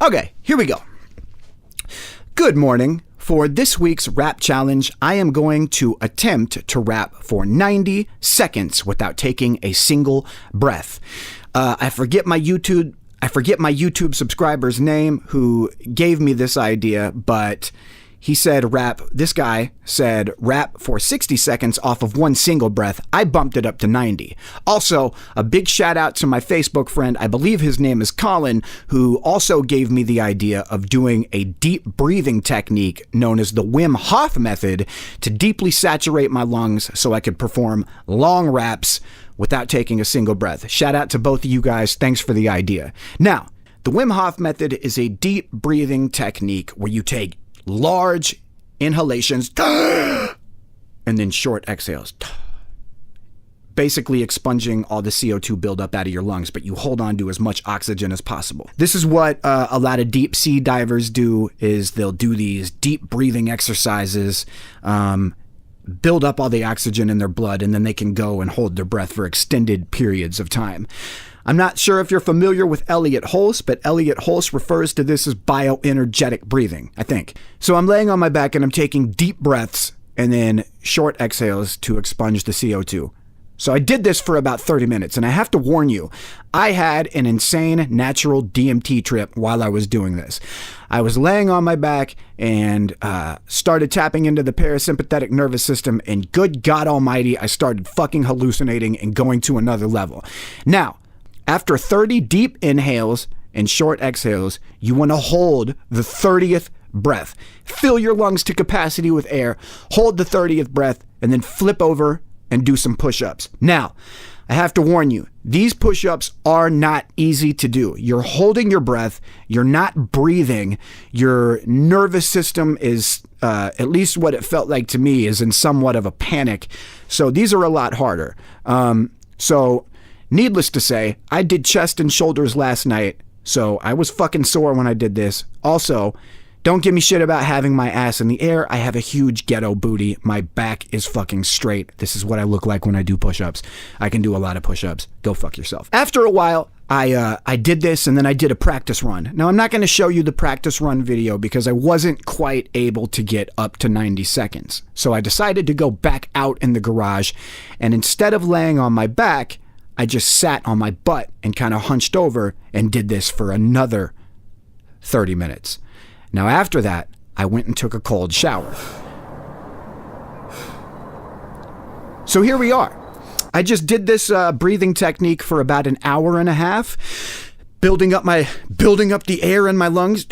Okay, here we go. Good morning. For this week's rap challenge, I am going to attempt to rap for 90 seconds without taking a single breath. I forget my YouTube subscriber's name who gave me this idea, but he said this guy said rap for 60 seconds off of one single breath. I bumped it up to 90. Also, a big shout out to my Facebook friend, I believe his name is Colin, who also gave me the idea of doing a deep breathing technique known as the Wim Hof method to deeply saturate my lungs so I could perform long raps without taking a single breath. Shout out to both of you guys. Thanks for the idea. Now, the Wim Hof method is a deep breathing technique where you take large inhalations and then short exhales, basically expunging all the CO2 buildup out of your lungs, but you hold on to as much oxygen as possible. This is what a lot of deep sea divers do, is they'll do these deep breathing exercises, build up all the oxygen in their blood, and then they can go and hold their breath for extended periods of time. I'm not sure if you're familiar with Elliot Hulse, but Elliot Hulse refers to this as bioenergetic breathing, I think. So I'm laying on my back and I'm taking deep breaths and then short exhales to expunge the CO2. So I did this for about 30 minutes, and I have to warn you, I had an insane natural DMT trip while I was doing this. I was laying on my back and started tapping into the parasympathetic nervous system, and good God almighty, I started fucking hallucinating and going to another level. Now, after 30 deep inhales and short exhales, you want to hold the 30th breath. Fill your lungs to capacity with air, hold the 30th breath, and then flip over and do some push-ups. Now, I have to warn you, these push-ups are not easy to do. You're holding your breath, you're not breathing, your nervous system is, at least what it felt like to me, is in somewhat of a panic. So these are a lot harder. Needless to say, I did chest and shoulders last night, so I was fucking sore when I did this. Also, don't give me shit about having my ass in the air. I have a huge ghetto booty. My back is fucking straight. This is what I look like when I do push-ups. I can do a lot of push-ups. Go fuck yourself. After a while, I did this, and then I did a practice run. Now, I'm not going to show you the practice run video because I wasn't quite able to get up to 90 seconds. So I decided to go back out in the garage, and instead of laying on my back, I just sat on my butt and kind of hunched over and did this for another 30 minutes. Now after that, I went and took a cold shower. So here we are. I just did this breathing technique for about an hour and a half, building up the air in my lungs.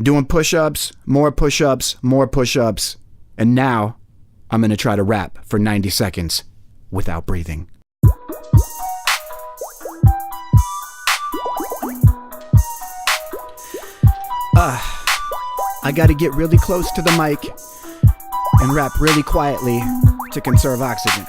Doing push-ups, more push-ups, more push-ups. And now, I'm going to try to rap for 90 seconds without breathing. I got to get really close to the mic and rap really quietly to conserve oxygen.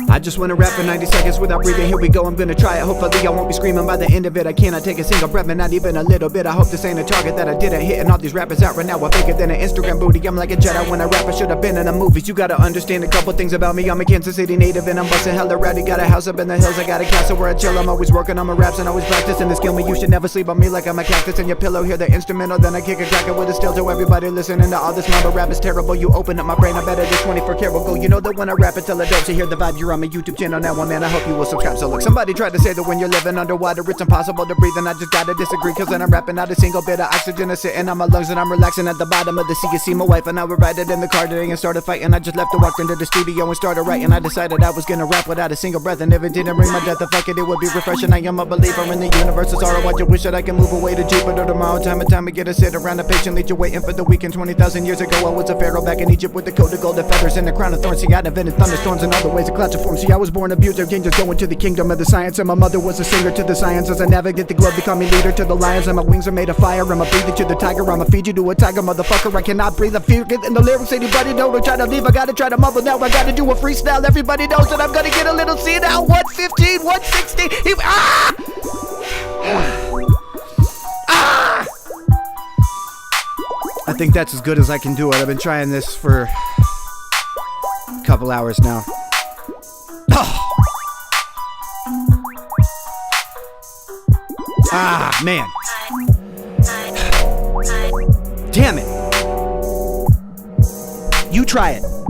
I just want to rap for 90 seconds without breathing. Here we go, I'm gonna try it. Hopefully I won't be screaming by the end of it. I cannot take a single breath, but not even a little bit. I hope this ain't a target that I didn't hit. And all these rappers out right now are bigger than an Instagram booty. I'm like a Jedi when I rap, I should have been in the movies. You gotta understand a couple things about me. I'm a Kansas City native and I'm busting hella rowdy. Got a house up in the hills, I got a castle where I chill. I'm always working on my raps and always practicing to skill me. You should never sleep on me like I'm a cactus in your pillow. Hear the instrumental, then I kick a cracker with a still to everybody listening to all this mumble rap is terrible. You open up my brain, I better do 24 karat gold. You know that when I rap until I dope, so hear the vibe. You're on my YouTube channel now, man, I hope you will subscribe. So look, somebody tried to say that when you're living underwater it's impossible to breathe, and I just gotta disagree, cause then I'm rapping out a single bit of oxygen is sitting on my lungs, and I'm relaxing at the bottom of the sea. You see my wife and I were riding in the car today and started fighting. I just left to walk into the studio and started writing. I decided I was gonna rap without a single breath, and if it didn't bring my death, the fuck it would be refreshing. I am a believer in the universe, it's all I you wish that I can move away to Jupiter tomorrow. Time and time we get to sit around and patiently you're waiting for the weekend. 20,000 years ago I was a pharaoh back in Egypt with the coat of gold and feathers and the crown of thorns. See, I invented thunderstorms and other ways of clouds to form. See, I was born abused of angels going to the kingdom of the science, and my mother was a singer to the science. As I navigate the globe, they call me leader to the lions, and my wings are made of fire. I'm a breather to the tiger, I'ma feed you to a tiger, motherfucker. I cannot breathe, I feel it in the lyrics. Anybody know, don't try to leave, I gotta try to mumble now. I gotta do a freestyle, everybody knows that I'm gonna get a little senile. 115, 160, I think that's as good as I can do it. I've been trying this for a couple hours now. Ah, man. Damn it. You try it.